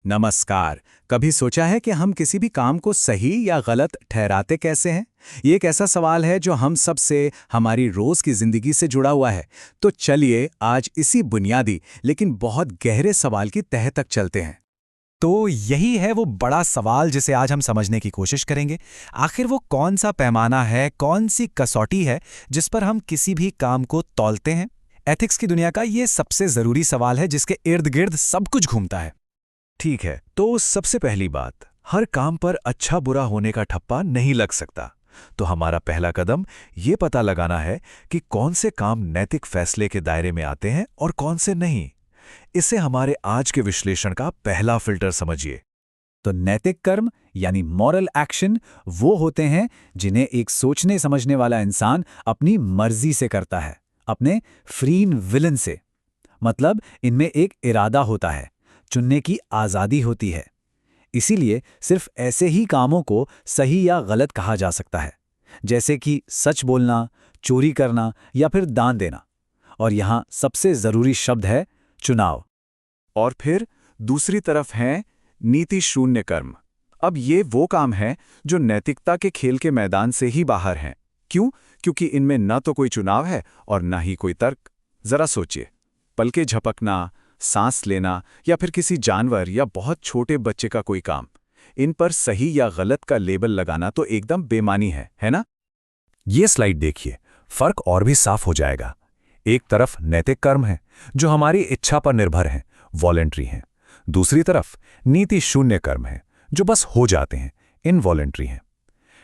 नमस्कार। कभी सोचा है कि हम किसी भी काम को सही या गलत ठहराते कैसे हैं? ये एक ऐसा सवाल है जो हम सब से, हमारी रोज की जिंदगी से जुड़ा हुआ है। तो चलिए आज इसी बुनियादी लेकिन बहुत गहरे सवाल की तह तक चलते हैं। तो यही है वो बड़ा सवाल जिसे आज हम समझने की कोशिश करेंगे। आखिर वो कौन सा पैमाना है, कौन सी कसौटी है जिस पर हम किसी भी काम को तौलते हैं? एथिक्स की दुनिया का ये सबसे जरूरी सवाल है जिसके इर्द गिर्द सब कुछ घूमता है। ठीक है, तो सबसे पहली बात, हर काम पर अच्छा बुरा होने का ठप्पा नहीं लग सकता। तो हमारा पहला कदम ये पता लगाना है कि कौन से काम नैतिक फैसले के दायरे में आते हैं और कौन से नहीं। इसे हमारे आज के विश्लेषण का पहला फिल्टर समझिए। तो नैतिक कर्म यानी मॉरल एक्शन वो होते हैं जिन्हें एक सोचने समझने वाला इंसान अपनी मर्जी से करता है, अपने फ्री विलन से। मतलब इनमें एक इरादा होता है, चुनने की आज़ादी होती है। इसीलिए सिर्फ ऐसे ही कामों को सही या गलत कहा जा सकता है, जैसे कि सच बोलना, चोरी करना या फिर दान देना। और यहाँ सबसे ज़रूरी शब्द है चुनाव। और फिर दूसरी तरफ हैं नीति शून्य कर्म। अब ये वो काम है जो नैतिकता के खेल के मैदान से ही बाहर हैं। क्यों? क्योंकि इनमें न तो कोई चुनाव है और न ही कोई तर्क। जरा सोचिए, पलके झपकना, सांस लेना या फिर किसी जानवर या बहुत छोटे बच्चे का कोई काम, इन पर सही या गलत का लेबल लगाना तो एकदम बेमानी है ना? ये स्लाइड देखिए, फर्क और भी साफ हो जाएगा। एक तरफ नैतिक कर्म है जो हमारी इच्छा पर निर्भर हैं, वॉलेंट्री हैं। दूसरी तरफ नीति शून्य कर्म है जो बस हो जाते हैं, इनवॉलेंट्री हैं।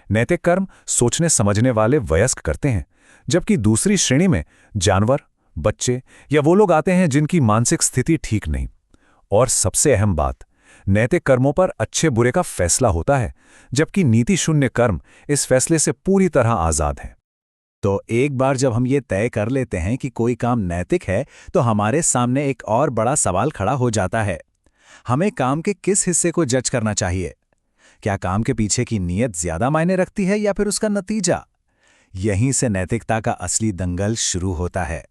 नैतिक कर्म सोचने समझने वाले वयस्क करते हैं, जबकि दूसरी श्रेणी में जानवर, बच्चे या वो लोग आते हैं जिनकी मानसिक स्थिति ठीक नहीं। और सबसे अहम बात, नैतिक कर्मों पर अच्छे बुरे का फैसला होता है, जबकि नीति शून्य कर्म इस फैसले से पूरी तरह आजाद हैं। तो एक बार जब हम ये तय कर लेते हैं कि कोई काम नैतिक है, तो हमारे सामने एक और बड़ा सवाल खड़ा हो जाता है। हमें काम के किस हिस्से को जज करना चाहिए? क्या काम के पीछे की नीयत ज्यादा मायने रखती है या फिर उसका नतीजा? यहीं से नैतिकता का असली दंगल शुरू होता है।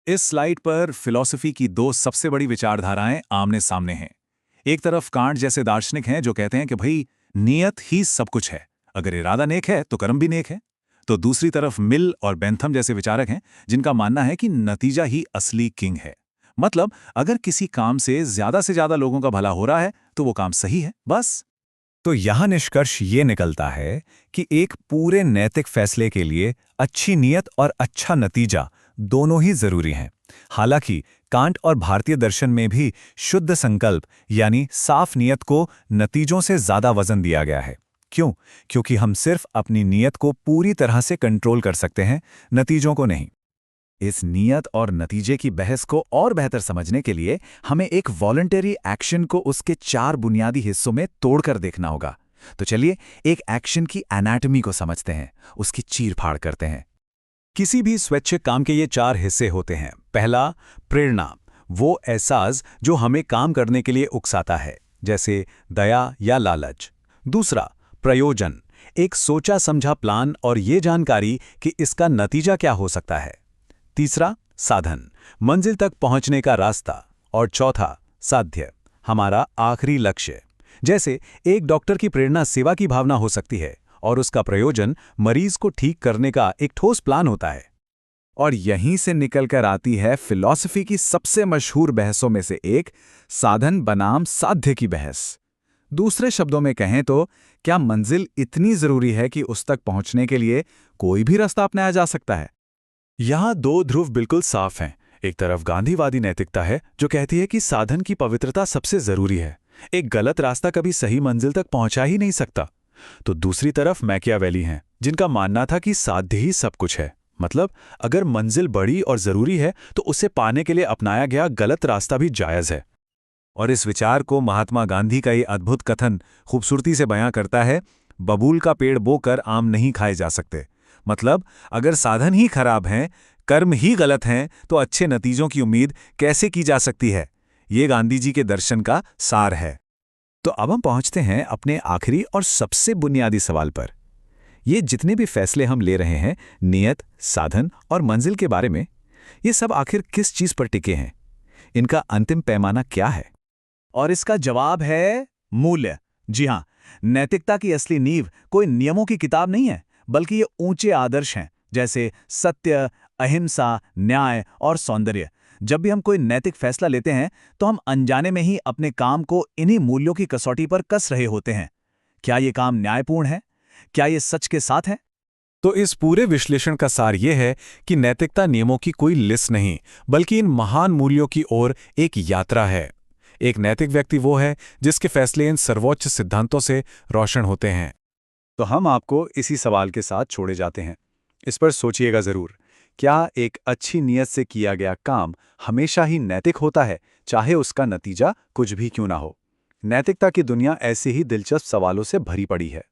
इस स्लाइड पर फिलॉसफी की दो सबसे बड़ी विचारधाराएं आमने सामने हैं। एक तरफ कांट जैसे दार्शनिक हैं जो कहते हैं कि भाई नियत ही सब कुछ है, अगर इरादा नेक है तो कर्म भी नेक है। तो दूसरी तरफ मिल और बेंथम जैसे विचारक हैं जिनका मानना है कि नतीजा ही असली किंग है। मतलब अगर किसी काम से ज्यादा लोगों का भला हो रहा है तो वो काम सही है, बस। तो यहां निष्कर्ष ये निकलता है कि एक पूरे नैतिक फैसले के लिए अच्छी नीयत और अच्छा नतीजा दोनों ही जरूरी हैं। हालांकि कांट और भारतीय दर्शन में भी शुद्ध संकल्प यानी साफ नीयत को नतीजों से ज्यादा वजन दिया गया है। क्यों? क्योंकि हम सिर्फ अपनी नीयत को पूरी तरह से कंट्रोल कर सकते हैं, नतीजों को नहीं। इस नीयत और नतीजे की बहस को और बेहतर समझने के लिए हमें एक वॉलंटरी एक्शन को उसके 4 बुनियादी हिस्सों में तोड़कर देखना होगा। तो चलिए एक एक्शन की एनाटॉमी को समझते हैं, उसकी चीर-फाड़ करते हैं। किसी भी स्वैच्छिक काम के ये 4 हिस्से होते हैं। पहला, प्रेरणा, वो एहसास जो हमें काम करने के लिए उकसाता है, जैसे दया या लालच। दूसरा, प्रयोजन, एक सोचा समझा प्लान और ये जानकारी कि इसका नतीजा क्या हो सकता है। तीसरा, साधन, मंजिल तक पहुंचने का रास्ता। और चौथा, साध्य, हमारा आखिरी लक्ष्य। जैसे एक डॉक्टर की प्रेरणा सेवा की भावना हो सकती है और उसका प्रयोजन मरीज को ठीक करने का एक ठोस प्लान होता है। और यहीं से निकलकर आती है फिलॉसफी की सबसे मशहूर बहसों में से एक, साधन बनाम साध्य की बहस। दूसरे शब्दों में कहें तो क्या मंजिल इतनी जरूरी है कि उस तक पहुंचने के लिए कोई भी रास्ता अपनाया जा सकता है? यहाँ दो ध्रुव बिल्कुल साफ हैं। एक तरफ गांधीवादी नैतिकता है जो कहती है कि साधन की पवित्रता सबसे जरूरी है, एक गलत रास्ता कभी सही मंजिल तक पहुंचा ही नहीं सकता। तो दूसरी तरफ मैकियावेली हैं जिनका मानना था कि साध्य ही सब कुछ है। मतलब अगर मंजिल बड़ी और जरूरी है तो उसे पाने के लिए अपनाया गया गलत रास्ता भी जायज है। और इस विचार को महात्मा गांधी का ये अद्भुत कथन खूबसूरती से बयां करता है, बबूल का पेड़ बोकर आम नहीं खाए जा सकते। मतलब अगर साधन ही खराब हैं, कर्म ही गलत हैं, तो अच्छे नतीजों की उम्मीद कैसे की जा सकती है? ये गांधी जी के दर्शन का सार है। तो अब हम पहुंचते हैं अपने आखिरी और सबसे बुनियादी सवाल पर। ये जितने भी फैसले हम ले रहे हैं, नियत, साधन और मंजिल के बारे में, ये सब आखिर किस चीज पर टिके हैं? इनका अंतिम पैमाना क्या है? और इसका जवाब है मूल्य। जी हाँ, नैतिकता की असली नींव कोई नियमों की किताब नहीं है, बल्कि ये ऊंचे आदर्श हैं, जैसे सत्य, अहिंसा, न्याय और सौंदर्य। जब भी हम कोई नैतिक फैसला लेते हैं, तो हम अनजाने में ही अपने काम को इन्हीं मूल्यों की कसौटी पर कस रहे होते हैं। क्या ये काम न्यायपूर्ण है? क्या ये सच के साथ है? तो इस पूरे विश्लेषण का सार यह है कि नैतिकता नियमों की कोई लिस्ट नहीं, बल्कि इन महान मूल्यों की ओर एक यात्रा है। एक नैतिक व्यक्ति वो है जिसके फैसले इन सर्वोच्च सिद्धांतों से रोशन होते हैं। तो हम आपको इसी सवाल के साथ छोड़े जाते हैं। इस पर सोचिएगा जरूर, क्या एक अच्छी नीयत से किया गया काम हमेशा ही नैतिक होता है, चाहे उसका नतीजा कुछ भी क्यों ना हो? नैतिकता की दुनिया ऐसे ही दिलचस्प सवालों से भरी पड़ी है।